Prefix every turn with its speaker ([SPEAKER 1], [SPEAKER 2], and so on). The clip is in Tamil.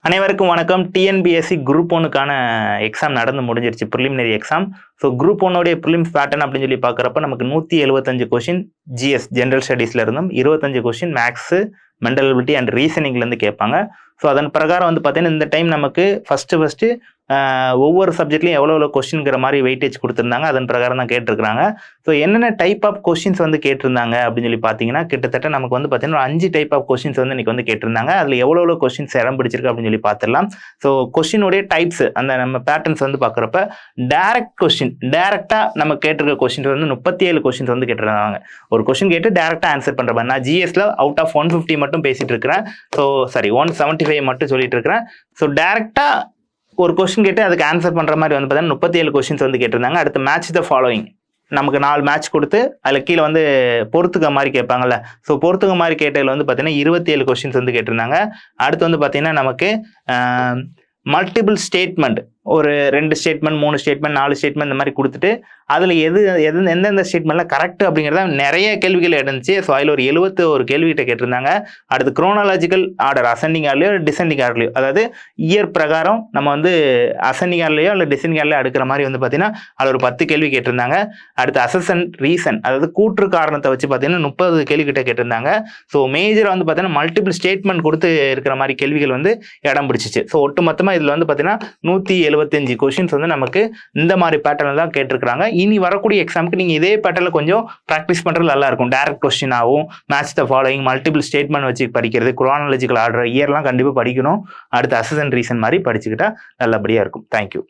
[SPEAKER 1] அனைவருக்கும் வணக்கம். டிஎன்பிஎஸ்சி குரூப் 1க்கான எக்ஸாம் நடந்து முடிஞ்சிருச்சு, preliminary exam. So group 1 prelims pattern அப்படின்னு சொல்லி பார்க்குறப்ப நமக்கு 175 கொஷின் ஜிஎஸ் ஜென்ரல் ஸ்டடீஸ்ல இருந்தும் 25 question marks, mental ability and ரீசனிங்லேருந்து கேட்பாங்க. ஸோ அதன் பிரகாரம் வந்து பார்த்தீங்கன்னா இந்த டைம் நமக்கு ஃபஸ்ட்டு ஒவ்வொரு சப்ஜெக்ட்லையும் எவ்வளோ கொஸ்டின்ங்கிற மாதிரி வெயிட்டேஜ் கொடுத்துருந்தாங்க. அதன் பிரகாரம் தான் கேட்டிருக்காங்க. ஸோ என்னென்ன டைப் ஆஃப் கொஸ்டின்ஸ் வந்து கேட்டிருந்தாங்க அப்படின்னு சொல்லி பார்த்தீங்கன்னா கிட்டத்தட்ட நமக்கு வந்து பார்த்தீங்கன்னா 5 டைப் ஆஃப் கொஸ்டின்ஸ் வந்து இன்னைக்கு வந்து கேட்டிருந்தாங்க. அதில் எவ்வளோ கொஸ்டின்ஸ் இடம் பிடிச்சிருக்கு அப்படின்னு சொல்லி பார்த்துடலாம். ஸோ கொஸ்டினுடைய டைப்ஸ் அந்த நம்ம பேட்டர்ன்ஸ் வந்து பார்க்குறப்ப டைரக்ட் கொஸ்டின், டைரக்டாக நம்ம கேட்டிருக்க கொஸ்டின்ஸ் வந்து 37 கொஸ்டின்ஸ் வந்து கேட்டிருந்தாங்க. ஒரு கொஸ்டின் கேட்டு டைரக்டாக ஆன்சர் பண்ணுற மாதிரி. நான் ஜிஎஸ்ல அவுட் ஆஃப் 150 மட்டும் பேசிட்டு இருக்கிறேன். ஸோ 175 மட்டும் சொல்லிட்டு இருக்கிறேன். ஸோ டைரக்டாக ஒரு கொஸ்டின் கேட்டு அதுக்கு ஆன்சர் பண்ணுற மாதிரி வந்து பார்த்தீங்கன்னா 37 கொஸ்டின்ஸ் வந்து கேட்டிருந்தாங்க. அடுத்து மேட்ச் த ஃபாலோயிங், நமக்கு 4 மேட்ச் கொடுத்து அதில் கீழே வந்து பொறுத்துக்க மாதிரி கேட்பாங்கல்ல. ஸோ பொறுத்துக்க மாதிரி கேட்டதில் வந்து பார்த்தீங்கன்னா 27 கொஸ்டின்ஸ் வந்து கேட்டிருந்தாங்க. அடுத்து வந்து பார்த்தீங்கன்னா நமக்கு மல்டிபிள் ஸ்டேட்மெண்ட், ஒரு 2 ஸ்டேட்மெண்ட், 3 ஸ்டேட்மெண்ட், 4 ஸ்டேட்மெண்ட் இந்த மாதிரி கொடுத்துட்டு அதில் எந்தெந்த ஸ்டேட்மெண்ட்லாம் கரெக்ட் அப்படிங்கிறத நிறைய கேள்விகள் இருந்துச்சு. ஸோ அதில் ஒரு 71 கேள்விகிட்ட கேட்டிருந்தாங்க. அடுத்து குரோனாலஜிக்கல் ஆர்டர், அசெண்டிங் ஆர்டர்லையோ டிசெண்டிங் ஆர்டர்லையோ, அதாவது இயர் பிரகாரம் நம்ம வந்து அசெண்டிங் ஆர்டர்லையோ இல்லை டிசெண்டிங் ஆர்டர்லையோ அடுக்கிற மாதிரி வந்து பார்த்தீங்கன்னா அதில் ஒரு 10 கேள்வி கேட்டிருந்தாங்க. அடுத்து அசஸ் அண்ட் ரீசன், அதாவது கூற்று காரணத்தை வச்சு பார்த்தீங்கன்னா 30 கேள்விகிட்ட கேட்டிருந்தாங்க. ஸோ மேஜராக வந்து பார்த்தீங்கன்னா மல்டிபிள் ஸ்டேட்மெண்ட் கொடுத்து இருக்கிற மாதிரி கேள்விகள் வந்து இடம் பிடிச்சிச்சு. ஸோ ஒட்டு மொத்தமாக இதில் வந்து பார்த்தீங்கன்னா 175 கொஸ்டின்ஸ் வந்து நமக்கு இந்த மாதிரி பேட்டர்ல தான் கேட்டிருக்காங்க. இனி வரக்கூடிய எக்ஸாமுக்கு நீங்க இதே பேட்டர்ல கொஞ்சம் ப்ராக்டிஸ் பண்றது நல்லா இருக்கும். டைரக்ட் கொஸ்டின் ஆகும், match the following, multiple statement வச்சு படிக்கிறது, குரோனாலஜிக்கல் ஆர்டர், இயர்லாம் கண்டிப்பாக படிக்கணும். அடுத்து அசஸ் அண்ட் ரீசன் மாதிரி படிச்சுக்கிட்டா நல்லபடியா இருக்கும். தேங்க்யூ.